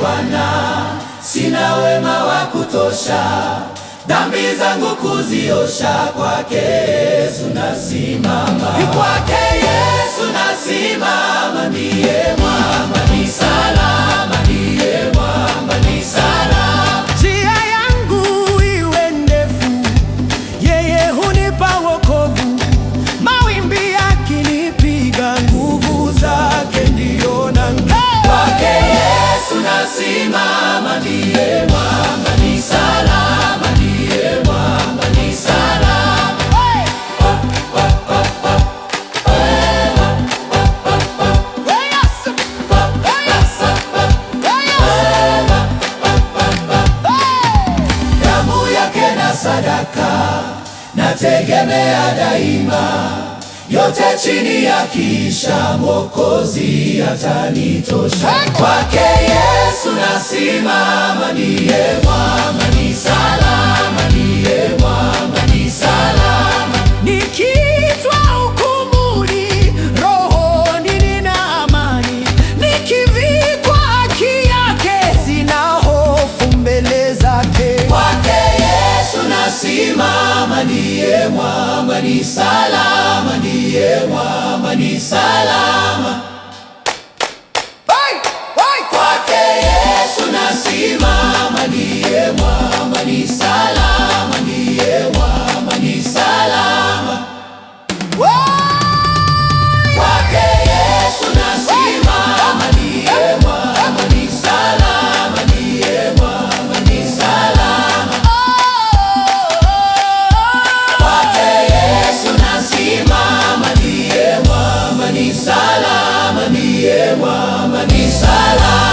Bwana, sina wema wa kutosha, dhambi zangu kuziosha. Kwake Yesu nasimama, kwake Yesu nasimama, ndiye mwamba ni salama, ndiye mwamba ni salama. Njia yangu iwe ndefu, yeye hunipa wokovu, mawimbi yakinipiga, nguvu zake ndiyo nanga. Kwake Yesu nasimama, ndiye mwamba ni salama, ndiye mwamba ni salama. Damu yake na sadaka nategemea daima, yote chini ya kisha Mwokozi atanitosha. Kwake Yesu nasimama, ndiye mwamba ni salama, ndiye mwamba ni salama. Nikiitwa hukumuni, rohoni nina amani, nikivikwa haki yake, sina hofu mbele zake. Kwake Yesu nasimama, ndiye mwamba ni salama, ndiye mwamba ni salama. Kwake Yesu nasimama, ndiye mwamba ni salama, ndiye mwamba ni salama. Kwake Yesu nasimama, ndiye mwamba ni salama, ndiye mwamba ni salama. Kwake Yesu nasimama, ndiye mwamba ni salama, ndiye mwamba ni salama.